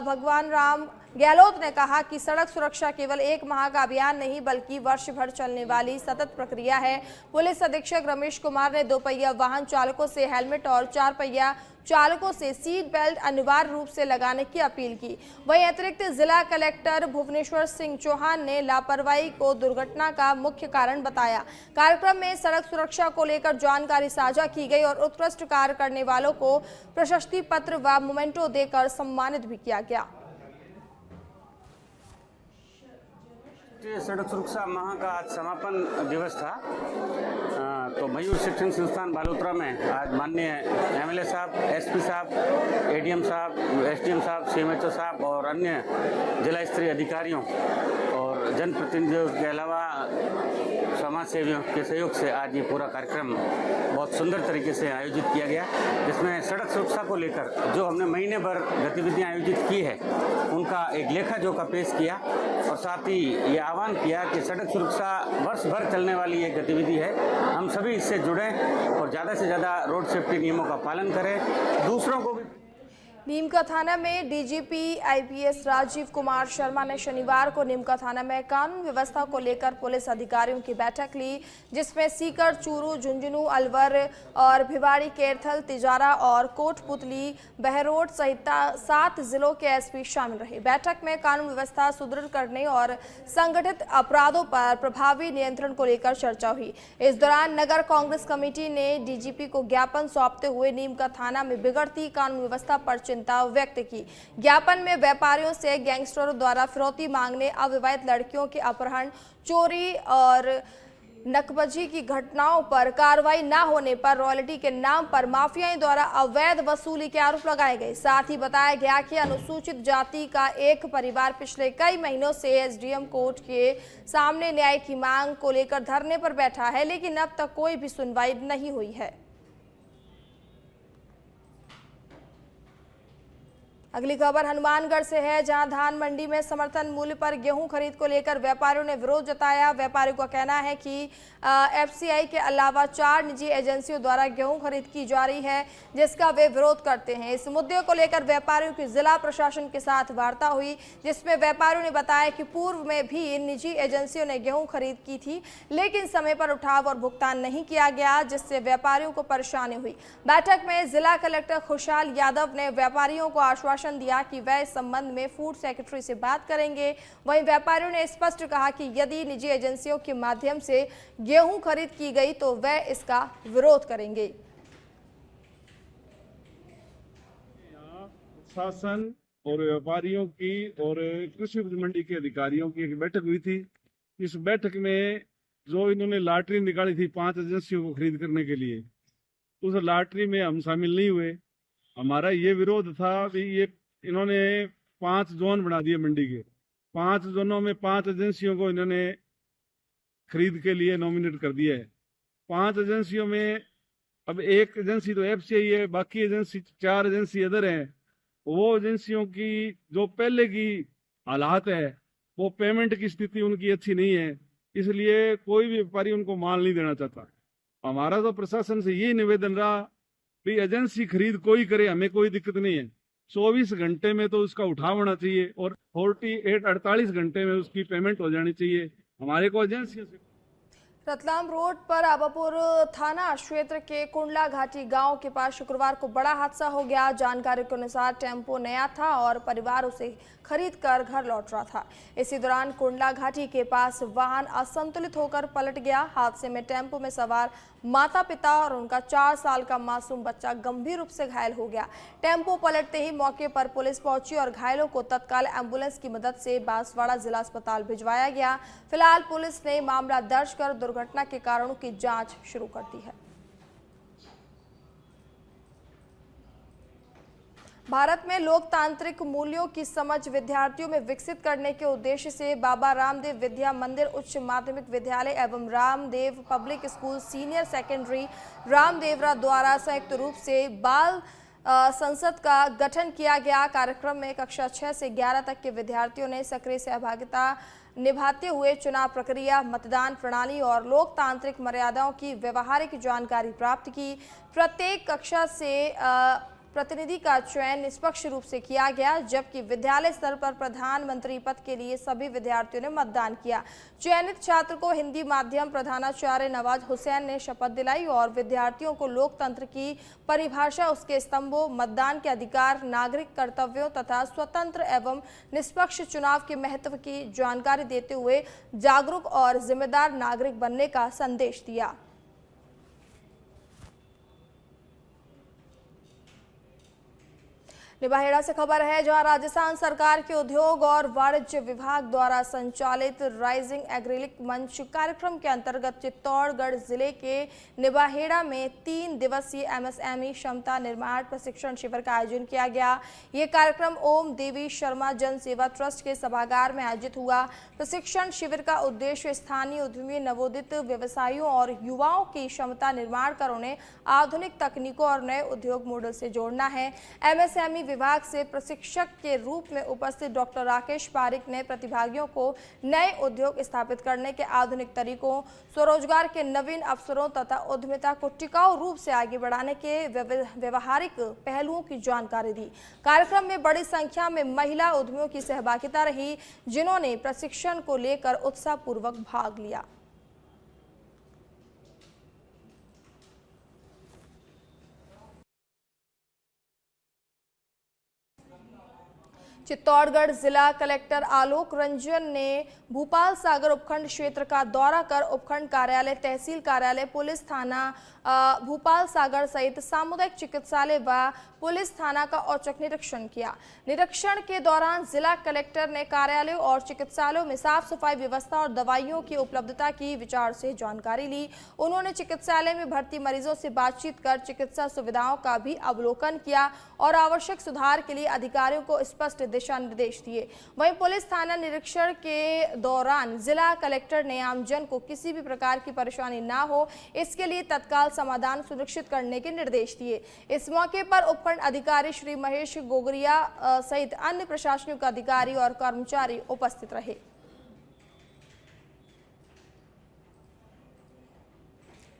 [SPEAKER 1] भगवान राम गहलोत ने कहा कि सड़क सुरक्षा केवल 1 माह का अभियान नहीं बल्कि वर्ष भर चलने वाली सतत प्रक्रिया है। पुलिस अधीक्षक रमेश कुमार ने 2 पहिया वाहन चालकों से हेलमेट और 4 पहिया चालकों से सीट बेल्ट अनिवार्य रूप से लगाने की अपील की। वहीं अतिरिक्त जिला कलेक्टर भुवनेश्वर सिंह चौहान ने लापरवाही को दुर्घटना का मुख्य कारण बताया। कार्यक्रम में सड़क सुरक्षा को लेकर जानकारी साझा की गई और उत्कृष्ट कार्य करने वालों को प्रशस्ति पत्र व मोमेंटो देकर सम्मानित भी किया गया।
[SPEAKER 9] राष्ट्रीय सड़क सुरक्षा माह का आज समापन दिवस था। तो मयूर शिक्षण संस्थान बालोतरा में आज माननीय एमएलए साहब, एसपी साहब, एडीएम साहब, एसडीएम साहब, सीएमएचओ साहब और अन्य जिला स्तरीय अधिकारियों और जनप्रतिनिधियों के अलावा समाज सेवियों के सहयोग से आज ये पूरा कार्यक्रम बहुत सुंदर तरीके से आयोजित किया गया, जिसमें सड़क सुरक्षा को लेकर जो हमने महीने भर गतिविधियां आयोजित की है उनका एक लेखा जोखा पेश किया और साथ ही ये आह्वान किया कि सड़क सुरक्षा वर्ष भर चलने वाली एक गतिविधि है, हम सभी इससे जुड़ें और ज़्यादा से ज़्यादा रोड सेफ्टी नियमों का पालन करें, दूसरों को भी।
[SPEAKER 1] नीमका थाना में डीजीपी आईपीएस राजीव कुमार शर्मा ने शनिवार को नीमका थाना में कानून व्यवस्था को लेकर पुलिस अधिकारियों की बैठक ली, जिसमें सीकर, चूरू, झुंझुनू, अलवर और भिवाड़ी, केरथल, तिजारा और कोटपुतली, बहरोड सहित 7 जिलों के एसपी शामिल रहे। बैठक में कानून व्यवस्था सुदृढ़ करने और संगठित अपराधों पर प्रभावी नियंत्रण को लेकर चर्चा हुई। इस दौरान नगर कांग्रेस कमेटी ने डीजीपी को ज्ञापन सौंपते हुए नीमका थाना में बिगड़ती कानून व्यवस्था पर चिंता व्यक्त की। ज्ञापन में व्यापारियों से गैंगस्टरों द्वारा फिरौती मांगने, अविवाहित लड़कियों के अपहरण, चोरी और नकबजी की घटनाओं पर कार्रवाई न होने पर रॉयल्टी के नाम पर माफियाओं द्वारा अवैध वसूली के आरोप लगाए गए। साथ ही बताया गया कि अनुसूचित जाति का एक परिवार पिछले कई महीनों से एसडीएम कोर्ट के सामने न्याय की मांग को लेकर धरने पर बैठा है, लेकिन अब तक कोई भी सुनवाई नहीं हुई है। अगली खबर हनुमानगढ़ से है, जहां धान मंडी में समर्थन मूल्य पर गेहूं खरीद को लेकर व्यापारियों ने विरोध जताया। व्यापारियों का कहना है कि एफसीआई के अलावा 4 निजी एजेंसियों द्वारा गेहूं खरीद की जा रही है, जिसका वे विरोध करते हैं। इस मुद्दे को लेकर व्यापारियों की जिला प्रशासन के साथ वार्ता हुई, जिसमें व्यापारियों ने बताया कि पूर्व में भी इन निजी एजेंसियों ने गेहूं खरीद की थी, लेकिन समय पर उठाव और भुगतान नहीं किया गया, जिससे व्यापारियों को परेशानी हुई। बैठक में जिला कलेक्टर खुशहाल यादव ने व्यापारियों को आश्वासन दिया कि वह इस संबंध में फूड सेक्रेटरी से बात करेंगे। वहीं व्यापारियों ने स्पष्ट कहा कि यदि निजी एजेंसियों के माध्यम से गेहूं खरीद की गई तो वह इसका विरोध करेंगे।
[SPEAKER 10] शासन और व्यापारियों की और कृषि उपज मंडी के अधिकारियों की एक बैठक हुई थी। इस बैठक में जो इन्होंने लॉटरी निकाली थी 5 एजेंसियों को खरीद करने के लिए, उस लॉटरी में हम शामिल नहीं हुए। हमारा ये विरोध था कि ये इन्होंने 5 जोन बना दिए मंडी के, 5 जोनों में 5 एजेंसियों को इन्होंने खरीद के लिए नॉमिनेट कर दिया है। 5 एजेंसियों में अब एक एजेंसी तो एफसीआई है, बाकी एजेंसी 4 एजेंसी अदर हैं। वो एजेंसियों की जो पहले की हालात है, वो पेमेंट की स्थिति उनकी अच्छी नहीं है, इसलिए कोई भी व्यापारी उनको माल नहीं देना चाहता। हमारा तो प्रशासन से यही निवेदन रहा भी एजेंसी खरीद कोई करे, हमें कोई दिक्कत नहीं है, 24 घंटे में तो उसका उठाव होना चाहिए और 48 घंटे में उसकी पेमेंट हो जानी चाहिए हमारे को एजेंसियों से।
[SPEAKER 1] रतलाम रोड पर आबापुर थाना क्षेत्र के कुंडला घाटी गांव के पास शुक्रवार को बड़ा हादसा हो गया। जानकारी के अनुसार टेम्पो नया था और परिवार उसे खरीद कर घर लौट रहा था। इसी दौरान कुंडला घाटी के पास वाहन असंतुलित होकर पलट गया। हादसे में टेम्पो में सवार माता पिता और उनका 4 साल का मासूम बच्चा गंभीर रूप से घायल हो गया। टेम्पो पलटते ही मौके पर पुलिस पहुंची और घायलों को तत्काल एम्बुलेंस की मदद से बांसवाड़ा जिला अस्पताल भिजवाया गया। फिलहाल पुलिस ने मामला दर्ज कर दुर्घटना के कारणों की जांच शुरू कर दी है। भारत में लोकतांत्रिक मूल्यों की समझ विद्यार्थियों में विकसित करने के उद्देश्य से बाबा रामदेव विद्या मंदिर उच्च माध्यमिक विद्यालय एवं Ramdev public school senior secondary Ramdevra द्वारा संयुक्त रूप से बाल संसद का गठन किया गया। कार्यक्रम में कक्षा 6 से 11 तक के विद्यार्थियों ने सक्रिय सहभागिता निभाते हुए चुनाव प्रक्रिया, मतदान प्रणाली और लोकतांत्रिक मर्यादाओं की व्यवहारिक जानकारी प्राप्त की। प्रत्येक कक्षा से प्रतिनिधि का चयन निष्पक्ष रूप से किया गया, जबकि विद्यालय स्तर पर प्रधानमंत्री पद के लिए सभी विद्यार्थियों ने मतदान किया। चयनित छात्र को हिंदी माध्यम प्रधानाचार्य नवाज हुसैन ने शपथ दिलाई और विद्यार्थियों को लोकतंत्र की परिभाषा, उसके स्तंभों, मतदान के अधिकार, नागरिक कर्तव्यों तथा स्वतंत्र एवं निष्पक्ष चुनाव के महत्व की जानकारी देते हुए जागरूक और जिम्मेदार नागरिक बनने का संदेश दिया। निबाहेड़ा से खबर है, जहां राजस्थान सरकार के उद्योग और वाणिज्य विभाग द्वारा संचालित राइजिंग एग्रीलिक मंच कार्यक्रम के अंतर्गत चित्तौड़गढ़ जिले के निबाहेड़ा में 3 दिवसीय एमएसएमई क्षमता निर्माण प्रशिक्षण शिविर का आयोजन किया गया। ये कार्यक्रम ओम देवी शर्मा जन सेवा ट्रस्ट के सभागार में आयोजित हुआ। प्रशिक्षण शिविर का उद्देश्य स्थानीय उद्यमी, नवोदित व्यवसायियों और युवाओं की क्षमता निर्माण कर उन्हें आधुनिक तकनीकों और नए उद्योग मॉडल से जोड़ना है। एमएसएमई विभाग से प्रशिक्षक के रूप में उपस्थित डॉक्टर राकेश पारिक ने प्रतिभागियों को नए उद्योग स्थापित करने के आधुनिक तरीकों, स्वरोजगार के नवीन अवसरों तथा उद्यमिता को टिकाऊ रूप से आगे बढ़ाने के व्यवहारिक पहलुओं की जानकारी दी। कार्यक्रम में बड़ी संख्या में महिला उद्यमियों की सहभागिता रही, जिन्होंने प्रशिक्षण को लेकर उत्साहपूर्वक भाग लिया। चित्तौड़गढ़ जिला कलेक्टर आलोक रंजन ने भूपाल सागर उपखंड क्षेत्र का दौरा कर उपखंड कार्यालय, तहसील कार्यालय, पुलिस थाना भूपाल सागर सहित सामुदायिक चिकित्सालय व पुलिस थाना का औचक निरीक्षण किया। निरीक्षण के दौरान जिला कलेक्टर ने कार्यालयों और चिकित्सालयों में साफ सफाई व्यवस्था और दवाइयों की उपलब्धता की विचार से जानकारी ली। उन्होंने चिकित्सालय में भर्ती मरीजों से बातचीत कर चिकित्सा सुविधाओं का भी अवलोकन किया और आवश्यक सुधार के लिए अधिकारियों को स्पष्ट दिशा निर्देश दिए। वहीं पुलिस थाना निरीक्षण के दौरान जिला कलेक्टर ने आमजन को किसी भी प्रकार की परेशानी ना हो, इसके लिए तत्काल समाधान सुनिश्चित करने के निर्देश दिए। इस मौके पर उपखंड अधिकारी श्री महेश गोगरिया सहित अन्य प्रशासनिक अधिकारी और कर्मचारी उपस्थित रहे।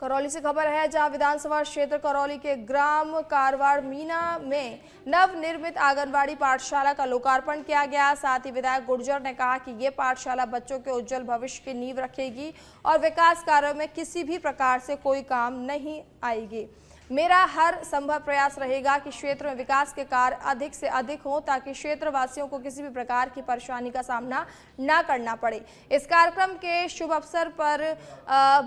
[SPEAKER 1] करौली से खबर है, जहां विधानसभा क्षेत्र करौली के ग्राम कारवाड़ मीना में नवनिर्मित आंगनबाड़ी पाठशाला का लोकार्पण किया गया। साथ ही विधायक गुर्जर ने कहा कि ये पाठशाला बच्चों के उज्जवल भविष्य की नींव रखेगी और विकास कार्यों में किसी भी प्रकार से कोई काम नहीं आएगी। मेरा हर संभव प्रयास रहेगा कि क्षेत्र में विकास के कार्य अधिक से अधिक हों, ताकि क्षेत्रवासियों को किसी भी प्रकार की परेशानी का सामना न करना पड़े। इस कार्यक्रम के शुभ अवसर पर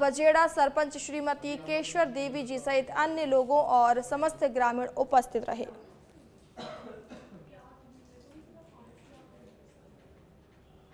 [SPEAKER 1] बजेड़ा सरपंच श्रीमती केशवर देवी जी सहित अन्य लोगों और समस्त ग्रामीण उपस्थित रहे।